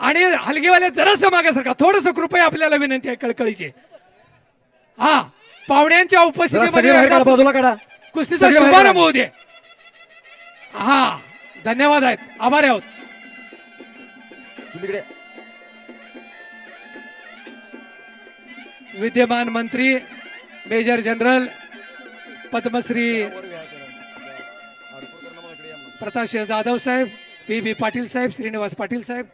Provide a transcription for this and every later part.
आणि हलगीवाले जरासं मागे सरका, थोडस कृपया आपल्याला विनंती आहे कळकळीची. हा, पाहुण्यांच्या उपस्थितीमध्ये बाजूला काढा, कुस्तीचा शुभारंभ होऊ दे. हा, धन्यवाद आहेत, आभारी आहोत. विद्यमान मंत्री मेजर जनरल पद्मश्री प्रताप जाधव साहेब, पी पाटील साहेब, श्रीनिवास पाटील साहेब,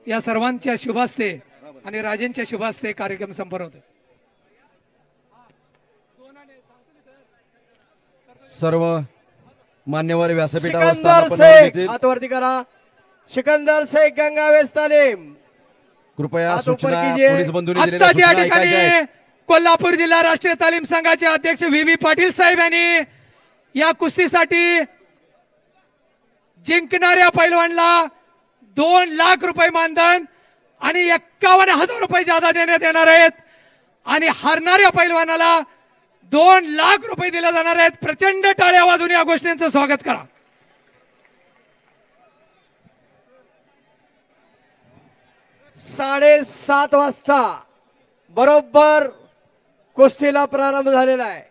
या सर्वांच्या शुभास्ते आणि राजेंच्या शुभास्ते कार्यक्रम संपन्न होतो. सर्व मान्यवर व्यासपीठावर हातवरती करा. सिकंदर शेख गंगावेस तालीम, कृपया सूचना पोलीस बंधूंनी दिलेल्या आत्ताच या सूचना ठिकाणी ऐकायच्या आहेत. कोल्हापूर जिल्हा राष्ट्रीय तालीम संघाचे अध्यक्ष व्ही पाटील साहेब यांनी या कुस्तीसाठी जिंकणाऱ्या पैलवानला 2 लाख रुपये मानधन आणि 51,000 रुपये जादा देण्यात येणार आहेत आणि हारणाऱ्या पैलवानाला 2 लाख रुपये दिले जाणार आहेत. प्रचंड टाळ्या वाजून या गोष्टींचं स्वागत करा. 7:30 वाजता बरोबर कुस्तीला प्रारंभ झालेला आहे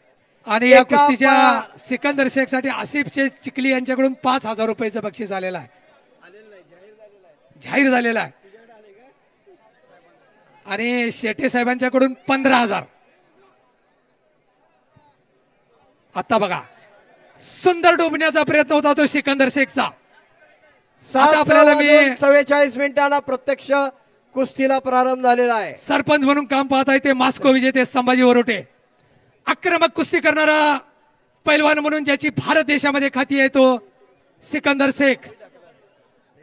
आणि या कुस्तीच्या सिकंदर शेख साठी आसिफ चिखली यांच्याकडून 5,000 रुपयाचं बक्षीस आलेलं आहे, जाहीर झालेला आहे. आणि शेटे साहेबांच्याकडून 15,000. आता बघा, सुंदर डोबण्याचा प्रयत्न होता तो सिकंदर शेखचा. आपल्याला मी 44 मिनिटांना प्रत्यक्ष कुस्तीला प्रारंभ झालेला आहे. सरपंच म्हणून काम पाहत आहे ते मास्को विजेते संभाजी वरोटे, आक्रमक कुस्ती करणारा पैलवान म्हणून ज्याची भारत देशामध्ये ख्याती आहे तो सिकंदर शेख.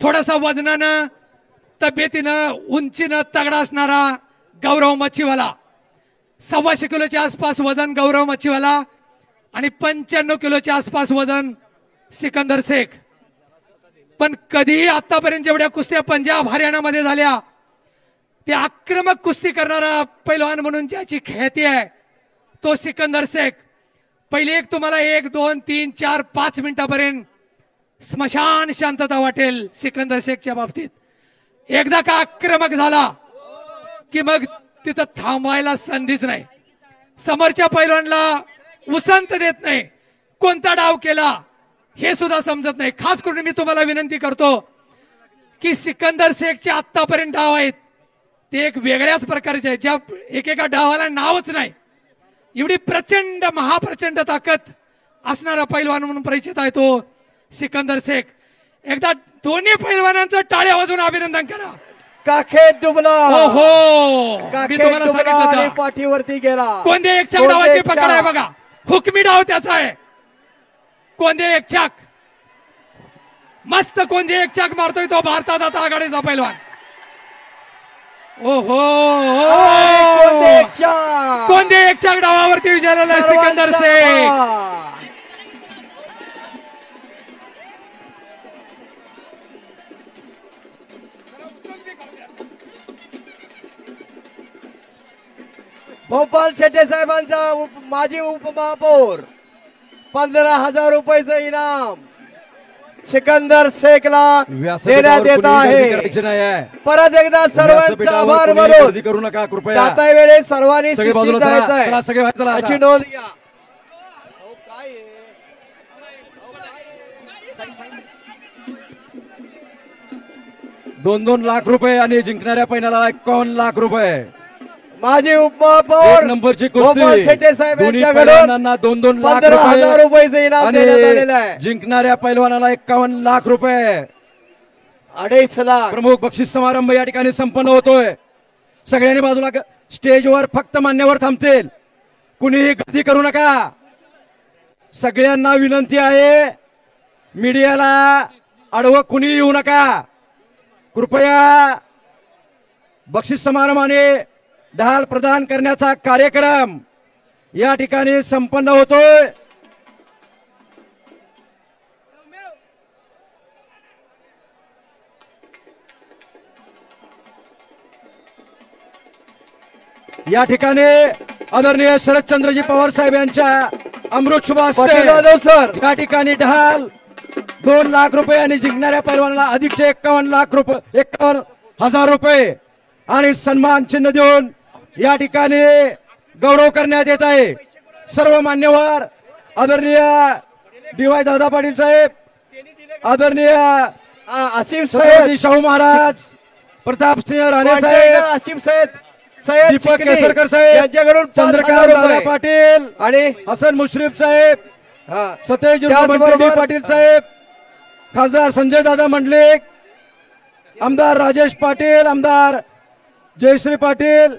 थोडासा वजनानं, तब्येतीनं, उंचीनं तगडा असणारा गौरव मच्छीवाला, 125 किलोच्या आसपास वजन गौरव मच्छीवाला आणि 95 किलोच्या आसपास वजन सिकंदर शेख. पण कधीही आतापर्यंत जेवढ्या कुस्त्या पंजाब हरियाणामध्ये झाल्या, ते आक्रमक कुस्ती करणारा पैलवान म्हणून ज्याची ख्याती आहे तो सिकंदर शेख. पहिले एक तुम्हाला 1, 2, 3, 4, 5 मिनिटापर्यंत स्मशान शांतता वाटेल सिकंदर शेखच्या बाबतीत. एकदा का आक्रमक झाला की मग तिथं थांबायला संधीच नाही. समोरच्या पैलवानला उसंत देत नाही, कोणता डाव केला हे सुद्धा समजत नाही. खास करून मी तुम्हाला विनंती करतो की सिकंदर शेखचे आतापर्यंत डाव आहेत ते एक वेगळ्याच प्रकारचे आहेत, ज्या एकेका डावाला नावच नाही. एवढी प्रचंड महाप्रचंड ताकद असणारा पैलवान म्हणून परिचित आहे तो सिकंदर शेख. एकदा दोन्ही पैलवानांचं टाळ्या वाजून अभिनंदन करा. काखे डुबला, हो मी तुम्हाला सांगितलं पाठीवरती गेला. कोणत्या एक चाक डावाची पकड आहे बघा, हुकमी डाव त्याचा आहे. कोणते एक चाक, मस्त कोणते एक चाक मारतोय तो भारतात आता आघाडीचा पैलवान. ओहो, कोणते एक चाक डावावरती विजयलेला आहे सिकंदर शेख. भोपाळ शेटे साहेबांचा माजी उपमहापौर 15,000 रुपयाचं इनाम सिकंदर शेखला देण्यात येत आहे. परत एकदा सर्वांचा आभार मानून करू नका कृपया. जाता वेळेस सर्वांनी शिस्तीत जायचं आहे याची नोंद घ्या. 2-2 लाख रुपये आणि जिंकणाऱ्या पैलवानाला 51 लाख रुपये. माजी उपमहापौर नंबरची कुस्ती शेटे साहेब यांच्याकडून 2-2 लाख 15,000 रुपयाचं इनाम देण्यात आलेलं आहे. जिंकणाऱ्या पैलवानाला 51 लाख रुपये. 2.5 लाख. प्रमुख बक्षीस समारंभ या ठिकाणी संपन्न होतोय. सगळ्यांनी बाजूला, स्टेजवर फक्त मान्यवर थांबतील, कुणीही गर्दी करू नका. सगळ्यांना विनंती आहे, मीडियाला अडवं कुणी येऊ नका. कृपया बक्षीस समारंभाने ढाल प्रदान करण्याचा कार्यक्रम या ठिकाणी संपन्न होतोय. या ठिकाणी आदरणीय शरदचंद्रजी पवार साहेब यांच्या अमृत शुभ हस्ते सर या ठिकाणी ढाल 2 लाख रुपये आणि जिंकणाऱ्या पैलवानाला अधिकचे 51 लाख रुपये 51,000 रुपये आणि सन्मान चिन्ह देऊन या ठिकाणी गौरव करण्यात येत आहे. सर्व मान्यवर आदरणीय DY दादा पाटील साहेब, आदरणीय आसिफ छत्रपती शाहू महाराज, प्रताप सिंह राणे साहेब, आसिफ सय्यद दीपक चिखली केसरकर साहेब, यांच्याकडून चंद्रकांत 5,000 दादा रुपये पाटील आणि हसन मुश्रीफ साहेब, सतेज मंत्री पाटील साहेब, खासदार संजय दादा मंडलिक, आमदार राजेश पाटील, आमदार जयश्री पाटील,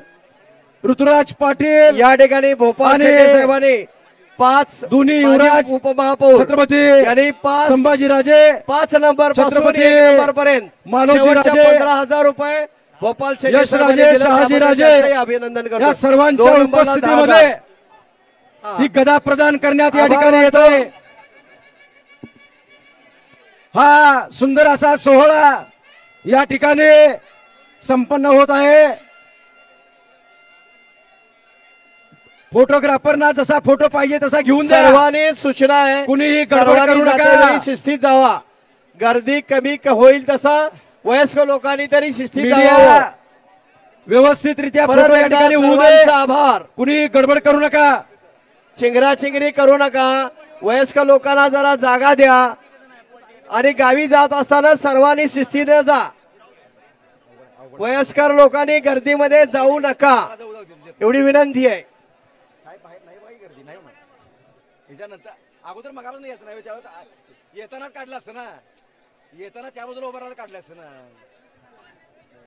ऋतुराज पाटील या ठिकाणी भोपाळ आणि शेट्टी साहेबांनी 5 दोन्ही युवराज उपमहापौर छत्रपती यांनी 5 संभाजीराजे 5 नंबर छत्रपती नंबर पर्यंत मानवजी राजे 15,000 रुपये भोपाळ शेट्टी यश साहेबांनी राजे, दिलं. शहाजी त्याबद्दल राजे त्यांचंही अभिनंदन करतो. या सर्वांच्या 2 नंबरला 10,000. उपस्थितीमध्ये ही गदा प्रदान करण्यात या ठिकाणी येत आहे. हा सुंदर असा सोहळा या ठिकाणी संपन्न होत आहे. फोटोग्राफरना जसा फोटो पाहिजे तसा घेऊन द्या. सर्वांनी सूचना आहे कुणीही गडबड सर्वांनी करू नका. जातेवेळी शिस्तीत जावा. गर्दी कमी होईल तसा वयस्कर लोकांनी तरी शिस्तीत मीडिया जावं. व्यवस्थितरित्या परत फोटो या एकदा ठिकाणी होऊ दे. सर्वांचा आभार. कुणी गडबड करू नका. चिंगराचिंगरी करू नका. वयस्कर लोकांना जरा जागा द्या आणि गावी जात असताना सर्वांनी शिस्तीने जा. वयस्कर लोकांनी गर्दीमध्ये जाऊ नका एवढी विनंती आहे. अगोदर मगापासून यायचं नाही, येतानाच काढलं असतं ना, येताना त्या बाजूला उभं राहता काढलं असतं ना.